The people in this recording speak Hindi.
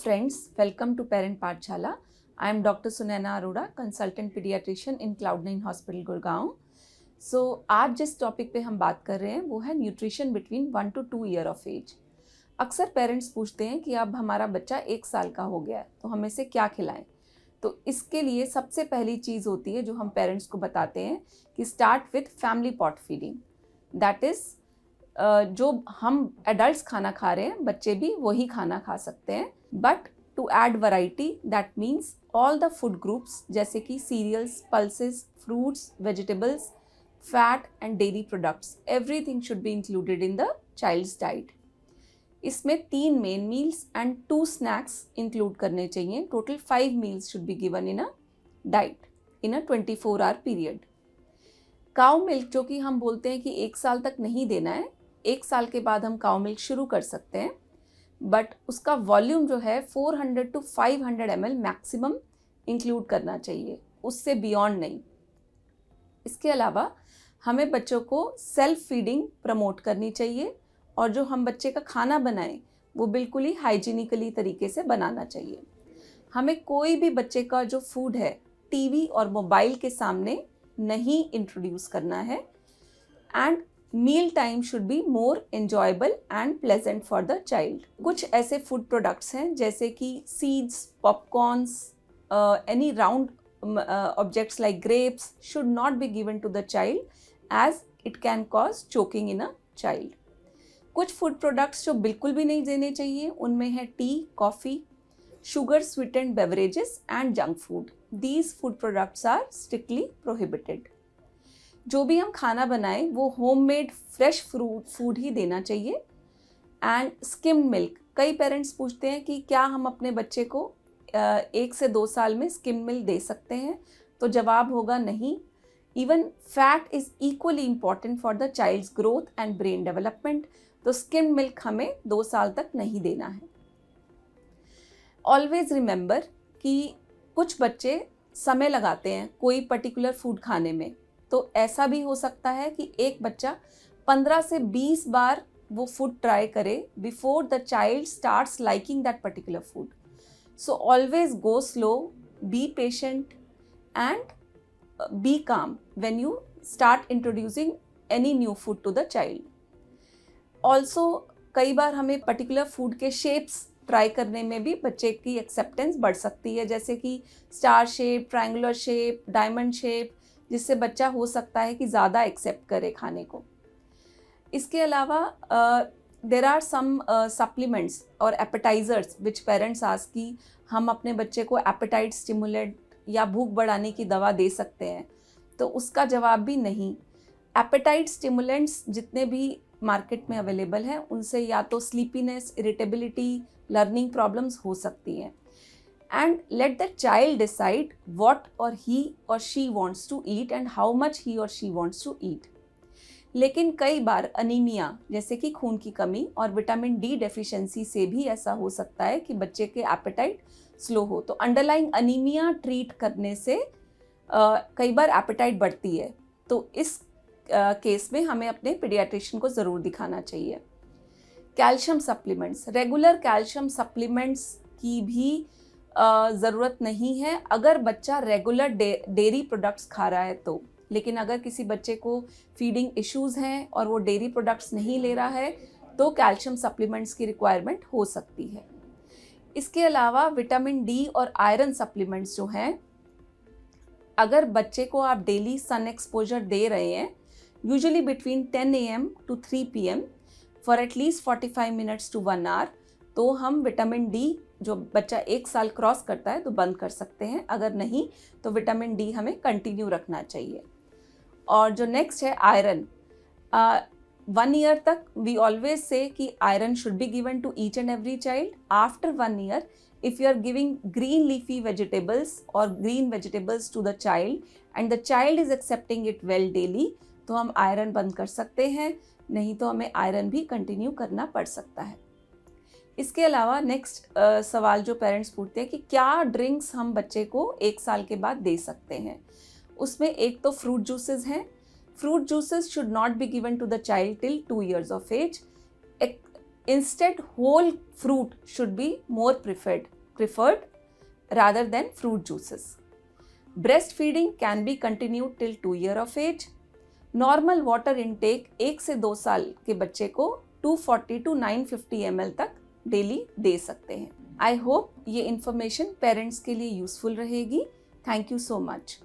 friends, welcome to Parent Pathshala. I am Dr. Sunaina Arora, consultant pediatrician in Cloud9 Hospital, Gurgaon. आज जिस टॉपिक पे हम बात कर रहे हैं वो है nutrition between 1 to 2 year of age. अक्सर पेरेंट्स पूछते हैं कि अब हमारा बच्चा 1 साल का हो गया है तो हम इसे क्या खिलाएं। तो इसके लिए सबसे पहली चीज़ होती है जो हम पेरेंट्स को बताते हैं कि start with family pot feeding. That is जो हम एडल्ट्स खाना खा रहे हैं बच्चे भी वही खाना खा सकते हैं, but to add variety that means all the food groups जैसे कि cereals, pulses, fruits, vegetables, fat and dairy products, everything should be included in the child's diet. इसमें 3 main meals and 2 snacks include करने चाहिए। Total 5 meals should be given in a diet in a 24 hour period. Cow milk जो कि हम बोलते हैं कि 1 साल तक नहीं देना है, 1 साल के बाद हम काउ मिल्क शुरू कर सकते हैं, बट उसका वॉल्यूम जो है 400 to 500 ml मैक्सिमम इंक्लूड करना चाहिए, उससे बियॉन्ड नहीं। इसके अलावा हमें बच्चों को सेल्फ फीडिंग प्रमोट करनी चाहिए और जो हम बच्चे का खाना बनाएं वो बिल्कुल ही हाइजीनिकली तरीके से बनाना चाहिए। हमें कोई भी बच्चे का जो फूड है टीवी और मोबाइल के सामने नहीं इंट्रोड्यूस करना है, and meal time should be more enjoyable and pleasant for the child. कुछ ऐसे फूड प्रोडक्ट्स हैं जैसे कि seeds, popcorns, any round objects like grapes should not be given to the child as it can cause choking in a child. कुछ फूड प्रोडक्ट्स जो बिल्कुल भी नहीं देने चाहिए उनमें है T, coffee, sugar sweetened beverages and junk food. These food products are strictly prohibited. जो भी हम खाना बनाएं वो होममेड फ्रेश फूड ही देना चाहिए। एंड स्किम्ड मिल्क, कई पेरेंट्स पूछते हैं कि क्या हम अपने बच्चे को 1 से 2 साल में स्किम मिल्क दे सकते हैं, तो जवाब होगा नहीं। Even fat is equally important for the child's growth and brain development, तो स्किम मिल्क हमें 2 साल तक नहीं देना है। ऑलवेज रिमेंबर कि कुछ बच्चे समय लगाते हैं कोई पर्टिकुलर फूड खाने में, तो ऐसा भी हो सकता है कि एक बच्चा 15 से 20 बार वो फूड ट्राई करे before the child starts liking that particular food. So always go slow, be patient and be calm when you start introducing any new food to the child. Also कई बार हमें particular food के shapes ट्राई करने में भी बच्चे की एक्सेप्टेंस बढ़ सकती है, जैसे कि star shape, triangular shape, diamond shape, जिससे बच्चा हो सकता है कि ज़्यादा एक्सेप्ट करे खाने को। इसके अलावा देर आर सम सप्लीमेंट्स और एपेटाइजर्स विच पेरेंट्स आस्क कि हम अपने बच्चे को एपेटाइट स्टिमुलेंट या भूख बढ़ाने की दवा दे सकते हैं, तो उसका जवाब भी नहीं। एपेटाइट स्टिमुलेंट्स जितने भी मार्केट में अवेलेबल हैं उनसे या तो स्लीपीनेस, इरिटेबिलिटी, लर्निंग प्रॉब्लम्स हो सकती हैं। And let the child decide what or he or she wants to eat and how much he or she wants to ईट। लेकिन कई बार अनीमिया जैसे कि खून की कमी और विटामिन डी डेफिशिएंसी से भी ऐसा हो सकता है कि बच्चे के एपेटाइट स्लो हो, तो अंडरलाइंग अनीमिया ट्रीट करने से कई बार एपेटाइट बढ़ती है, तो इस केस में हमें अपने पीडियाट्रिशियन को ज़रूर दिखाना चाहिए। Calcium supplements, regular calcium supplements की भी ज़रूरत नहीं है अगर बच्चा रेगुलर डेयरी प्रोडक्ट्स खा रहा है तो। लेकिन अगर किसी बच्चे को फीडिंग इश्यूज़ हैं और वो डेयरी प्रोडक्ट्स नहीं ले रहा है तो कैल्शियम सप्लीमेंट्स की रिक्वायरमेंट हो सकती है। इसके अलावा विटामिन डी और आयरन सप्लीमेंट्स जो हैं, अगर बच्चे को आप डेली सन एक्सपोजर दे रहे हैं usually between 10 AM to 3 PM for at least 45 minutes to 1 hour, तो हम विटामिन डी जो बच्चा 1 साल क्रॉस करता है तो बंद कर सकते हैं। अगर नहीं तो विटामिन डी हमें कंटिन्यू रखना चाहिए। और जो नेक्स्ट है आयरन, 1 ईयर तक वी ऑलवेज से कि iron should be given to each and every child. After 1 year if you are giving green leafy vegetables और green vegetables to the child and the child is accepting it well daily, तो हम आयरन बंद कर सकते हैं, नहीं तो हमें आयरन भी कंटिन्यू करना पड़ सकता है। इसके अलावा नेक्स्ट सवाल जो पेरेंट्स पूछते हैं कि क्या ड्रिंक्स हम बच्चे को 1 साल के बाद दे सकते हैं, उसमें एक तो फ्रूट जूसेस हैं। Fruit juices should not be given to the child till 2 years of age. Instead, whole fruit should be more preferred. preferred rather than fruit juices. Breastfeeding can be continued till 2 years of age. Normal water intake 1 से 2 साल के बच्चे को 240 to 950 ml तक डेली दे सकते हैं। आई होप ये इन्फॉर्मेशन पेरेंट्स के लिए यूजफुल रहेगी। Thank you so much.